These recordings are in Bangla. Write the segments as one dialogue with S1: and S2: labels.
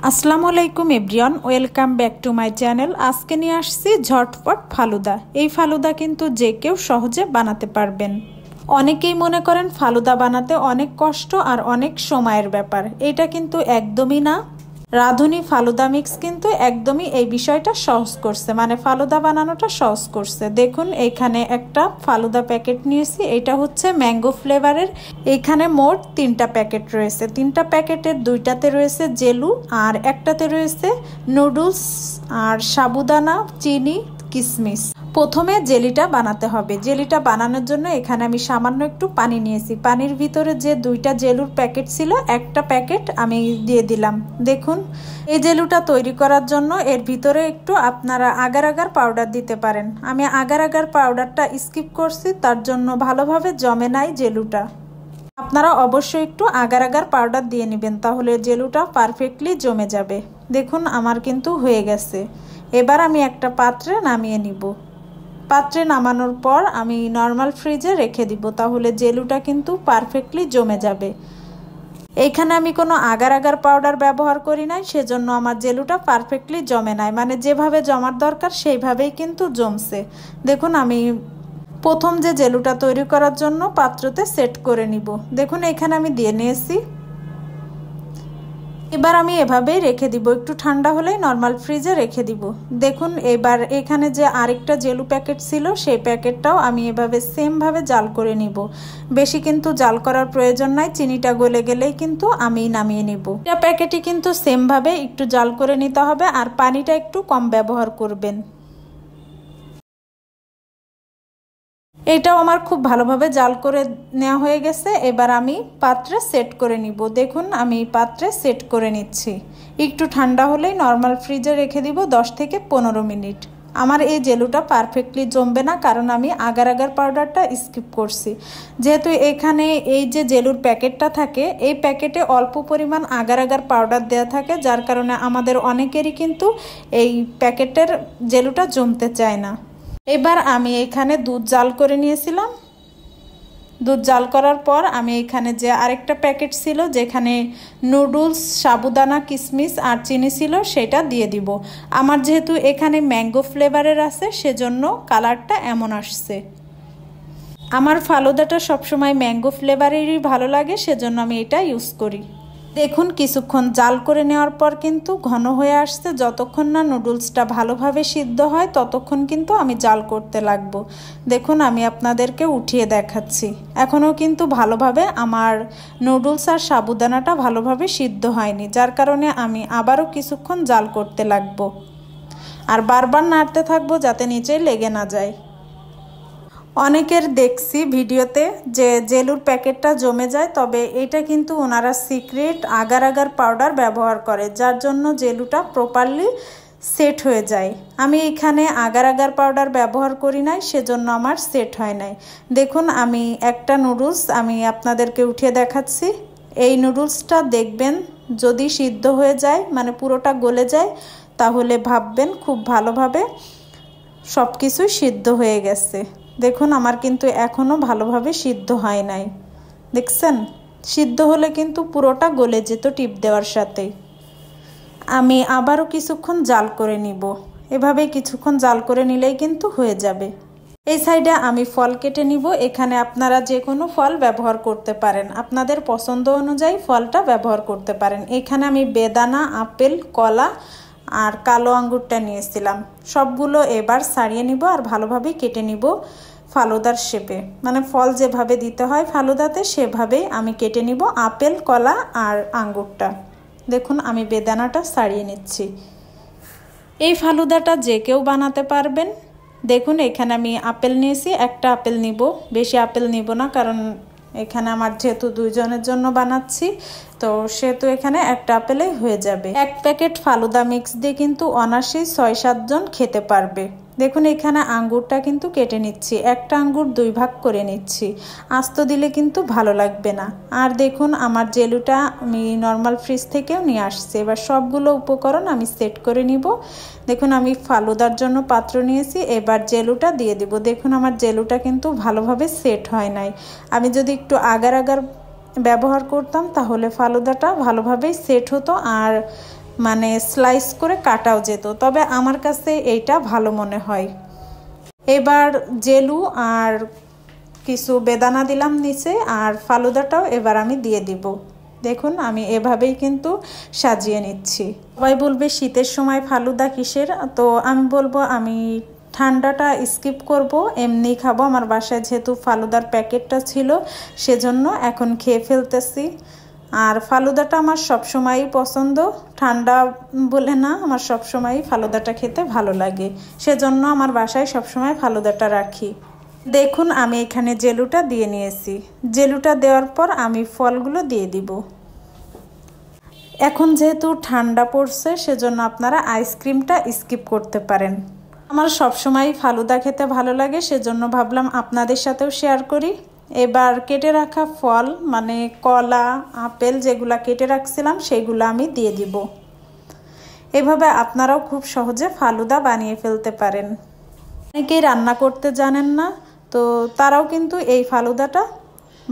S1: আসসালামু আলাইকুম everyone, welcome back to my channel. আজকে নিয়ে আসছি ঝটপট ফালুদা। এই ফালুদা কিন্তু যে কেউ সহজে বানাতে পারবেন। অনেকেই মনে করেন ফালুদা বানাতে অনেক কষ্ট আর অনেক সময়ের ব্যাপার। এটা কিন্তু একদমই না। রাঁধুনি ফালুদা মিক্স কিন্তু একদমই এই বিষয়টা সহজ করছে, মানে ফালুদা বানানোটা সহজ করছে। দেখুন এখানে একটা ফালুদা প্যাকেট নিয়েছি, এটা হচ্ছে ম্যাঙ্গো ফ্লেভারের। এখানে মোট 3টা প্যাকেট রয়েছে। 3টা প্যাকেটের 2টাতে রয়েছে জেলু আর একটাতে রয়েছে নুডলস আর সাবুদানা, চিনি, কিশমিশ। প্রথমে জেলিটা বানাতে হবে। জেলিটা বানানোর জন্য এখানে আমি সামান্য একটু পানি নিয়েছি। পানির ভিতরে যে 2টা জেলুর প্যাকেট ছিল, একটা প্যাকেট আমি দিয়ে দিলাম। দেখুন এই জেলুটা তৈরি করার জন্য এর ভিতরে একটু আপনারা আগার আগার পাউডার দিতে পারেন। আমি আগার আগার পাউডারটা স্কিপ করছি, তার জন্য ভালোভাবে জমে নাই জেলুটা। আপনারা অবশ্যই একটু আগার আগার পাউডার দিয়ে নেবেন, তাহলে জেলুটা পারফেক্টলি জমে যাবে। দেখুন আমার কিন্তু হয়ে গেছে। এবার আমি একটা পাত্রে নামিয়ে নিব। পাত্রে নামানোর পর আমি নর্মাল ফ্রিজে রেখে দিব, তাহলে জেলুটা কিন্তু পারফেক্টলি জমে যাবে। এইখানে আমি কোনো আগার আগার পাউডার ব্যবহার করি নাই, সেজন্য আমার জেলুটা পারফেক্টলি জমে নাই, মানে যেভাবে জমার দরকার সেইভাবেই কিন্তু জমছে। দেখুন আমি প্রথম যে জেলুটা তৈরি করার জন্য পাত্রতে সেট করে নিব। দেখুন এখানে আমি দিয়ে নিয়েছি। এবার আমি এভাবেই রেখে দিব, একটু ঠান্ডা হলেই নর্মাল ফ্রিজে রেখে দিব। দেখুন এবার এখানে যে আরেকটা জেলু প্যাকেট ছিল, সেই প্যাকেটটাও আমি এভাবে সেমভাবে জাল করে নিব। বেশি কিন্তু জাল করার প্রয়োজন নাই, চিনিটা গলে গেলেই কিন্তু আমি নামিয়ে নিব। এটা প্যাকেটই কিন্তু সেমভাবে একটু জাল করে নিতে হবে, আর পানিটা একটু কম ব্যবহার করবেন। এটাও আমার খুব ভালোভাবে জাল করে নেওয়া হয়ে গেছে। এবার আমি পাত্রে সেট করে নিব। দেখুন আমি পাত্রে সেট করে নিচ্ছি। একটু ঠান্ডা হলেই নর্মাল ফ্রিজে রেখে দিব 10 থেকে 15 মিনিট। আমার এই জেলুটা পারফেক্টলি জমবে না, কারণ আমি আগার আগার পাউডারটা স্কিপ করছি। যেহেতু এখানে এই যে জেলুর প্যাকেটটা থাকে, এই প্যাকেটে অল্প পরিমাণ আগার আগার পাউডার দেওয়া থাকে, যার কারণে আমাদের অনেকেরই কিন্তু এই প্যাকেটের জেলুটা জমতে চায় না। এবার আমি এখানে দুধ জাল করে নিয়েছিলাম। দুধ জাল করার পর আমি এখানে যে আরেকটা প্যাকেট ছিল, যেখানে নুডলস, সাবুদানা, কিশমিশ আর চিনি ছিল, সেটা দিয়ে দিব। আমার যেহেতু এখানে ম্যাঙ্গো ফ্লেভারের আছে, সেজন্য কালারটা এমন আসছে। আমার ফালুদাটা সবসময় ম্যাঙ্গো ফ্লেভারেরই ভালো লাগে, সেজন্য আমি এটা ইউজ করি। দেখুন কিছুক্ষণ জাল করে নেওয়ার পর কিন্তু ঘন হয়ে আসছে। যতক্ষণ না নুডলসটা ভালোভাবে সিদ্ধ হয় ততক্ষণ কিন্তু আমি জাল করতে লাগবো। দেখুন আমি আপনাদেরকে উঠিয়ে দেখাচ্ছি। এখনও কিন্তু ভালোভাবে আমার নুডলস আর সাবুদানাটা ভালোভাবে সিদ্ধ হয়নি, যার কারণে আমি আবারও কিছুক্ষণ জাল করতে লাগবো। আর বারবার নাড়তে থাকবো যাতে নিচে লেগে না যায়। অনেকের দেখছি ভিডিওতে যে জেলুর প্যাকেটটা জমে যায়, তবে এটা কিন্তু ওনারা সিক্রেট আগার আগার পাউডার ব্যবহার করে, যার জন্য জেলুটা প্রপারলি সেট হয়ে যায়। আমি এখানে আগার আগার পাউডার ব্যবহার করি নাই, সেজন্য আমার সেট হয় নাই। দেখুন আমি একটা নুডলস আমি আপনাদেরকে উঠিয়ে দেখাচ্ছি। এই নুডলসটা দেখবেন যদি সিদ্ধ হয়ে যায়, মানে পুরোটা গলে যায়, তাহলে ভাববেন খুব ভালোভাবে সব কিছুই সিদ্ধ হয়ে গেছে। দেখুন আমার কিন্তু এখনও ভালোভাবে সিদ্ধ হয় নাই। দেখছেন, সিদ্ধ হলে কিন্তু পুরোটা গলে যেত টিপ দেওয়ার সাথে। আমি আবারও কিছুক্ষণ জাল করে নিব। এভাবে কিছুক্ষণ জাল করে নিলেই কিন্তু হয়ে যাবে। এই সাইডে আমি ফল কেটে নিব। এখানে আপনারা যে কোনো ফল ব্যবহার করতে পারেন, আপনাদের পছন্দ অনুযায়ী ফলটা ব্যবহার করতে পারেন। এখানে আমি বেদানা, আপেল, কলা আর কালো আঙ্গুরটা নিয়েছিলাম। সবগুলো এবার ছাড়িয়ে নিব আর ভালোভাবে কেটে নিব ফালুদার শেপে, মানে ফল যেভাবে দিতে হয় ফালুদাতে সেভাবেই আমি কেটে নিব আপেল, কলা আর আঙ্গুরটা। দেখুন আমি বেদানাটা ছাড়িয়ে নিচ্ছি। এই ফালুদাটা যে কেউ বানাতে পারবেন। দেখুন এখানে আমি আপেল নিয়েছি, একটা আপেল নিব, বেশি আপেল নিব না, কারণ এখানে আমার যেহেতু 2 জনের জন্য বানাচ্ছি, তো সেহেতু এখানে একটা আপেলেই হয়ে যাবে। এক প্যাকেট ফালুদা মিক্স দিয়ে কিন্তু অনায়াসেই 6-7 জন খেতে পারবে। দেখুন এখানে আঙ্গুরটা কিন্তু কেটে নিচ্ছি, একটা আঙ্গুর 2 ভাগ করে নিচ্ছি, আস্ত দিলে কিন্তু ভালো লাগবে না। আর দেখুন আমার জেলুটা আমি নর্মাল ফ্রিজ থেকেও নিয়ে আসছি। এবার সবগুলো উপকরণ আমি সেট করে নিব। দেখুন আমি ফালুদার জন্য পাত্র নিয়েছি, এবার জেলুটা দিয়ে দিব। দেখুন আমার জেলুটা কিন্তু ভালোভাবে সেট হয় নাই। আমি যদি একটু আগার আগার ব্যবহার করতাম তাহলে ফালুদাটা ভালোভাবেই সেট হতো আর মানে স্লাইস করে কাটাও যেত, তবে আমার কাছে এইটা ভালো মনে হয়। এবার জেলু আর কিছু বেদানা দিলাম নিচে, আর ফালুদাটাও এবার আমি দিয়ে দিব। দেখুন আমি এভাবেই কিন্তু সাজিয়ে নিচ্ছি। সবাই বলবে শীতের সময় ফালুদা কিসের, তো আমি বলবো আমি ঠান্ডাটা স্কিপ করব, এমনি খাবো। আমার বাসায় যেহেতু ফালুদার প্যাকেটটা ছিল সেজন্য এখন খেয়ে ফেলতেছি। আর ফালুদাটা আমার সবসময়ই পছন্দ, ঠান্ডা বলে না, আমার সবসময়ই ফালুদাটা খেতে ভালো লাগে, সেজন্য আমার বাসায় সবসময় ফালুদাটা রাখি। দেখুন আমি এখানে জেলুটা দিয়ে নিয়েছি। জেলুটা দেওয়ার পর আমি ফলগুলো দিয়ে দিব। এখন যেহেতু ঠান্ডা পড়ছে সেজন্য আপনারা আইসক্রিমটা স্কিপ করতে পারেন। আমার সবসময় ফালুদা খেতে ভালো লাগে, সেজন্য ভাবলাম আপনাদের সাথেও শেয়ার করি। এবার কেটে রাখা ফল মানে কলা, আপেল যেগুলা কেটে রাখছিলাম সেইগুলো আমি দিয়ে দিব। এভাবে আপনারাও খুব সহজে ফালুদা বানিয়ে ফেলতে পারেন। অনেকেই রান্না করতে জানেন না, তো তারাও কিন্তু এই ফালুদাটা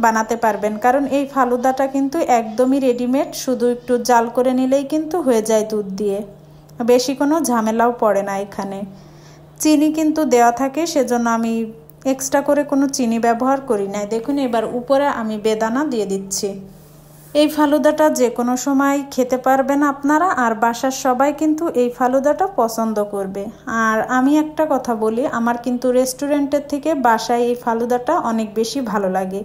S1: বানাতে পারবেন, কারণ এই ফালুদাটা কিন্তু একদমই রেডিমেড, শুধু একটু জাল করে নিলেই কিন্তু হয়ে যায় দুধ দিয়ে, বেশি কোনো ঝামেলাও পড়ে না। এখানে চিনি কিন্তু দেওয়া থাকে, সেজন্য আমি এক্সট্রা করে কোনো চিনি ব্যবহার করি নাই। দেখুন এবার উপরে আমি বেদানা দিয়ে দিচ্ছি। এই ফালুদাটা যে কোনো সময় খেতে পারবেন আপনারা, আর বাসার সবাই কিন্তু এই ফালুদাটা পছন্দ করবে। আর আমি একটা কথা বলি, আমার কিন্তু রেস্টুরেন্টের থেকে বাসায় এই ফালুদাটা অনেক বেশি ভালো লাগে।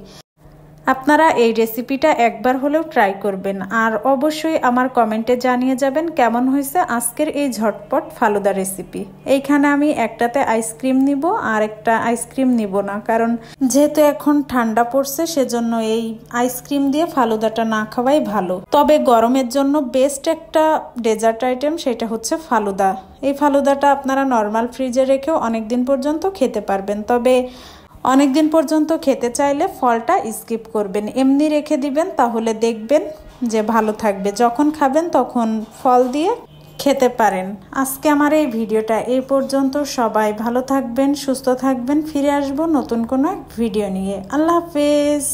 S1: আপনারা এই রেসিপিটা একবার হলেও ট্রাই করবেন, আর অবশ্যই আমার কমেন্টে জানিয়ে যাবেন কেমন হয়েছে আজকের এই ঝটপট ফালুদা রেসিপি। এইখানে আমি একটাতে আইসক্রিম নিব, আর একটা আইসক্রিম নিব না, কারণ যেহেতু এখন ঠান্ডা পড়ছে সেজন্য এই আইসক্রিম দিয়ে ফালুদাটা না খাওয়াই ভালো। তবে গরমের জন্য বেস্ট একটা ডেজার্ট আইটেম, সেটা হচ্ছে ফালুদা। এই ফালুদাটা আপনারা নর্মাল ফ্রিজে রেখেও অনেক দিন পর্যন্ত খেতে পারবেন, তবে অনেক দিন পর্যন্ত খেতে চাইলে ফলটা স্কিপ করবেন, এমনি রেখে দিবেন, তাহলে দেখবেন যে ভালো থাকবে। যখন খাবেন তখন ফল দিয়ে খেতে পারেন। আজকে আমার এই ভিডিওটা এই পর্যন্ত। সবাই ভালো থাকবেন, সুস্থ থাকবেন। ফিরে আসবো নতুন কোনো এক ভিডিও নিয়ে। আল্লাহ হাফেজ।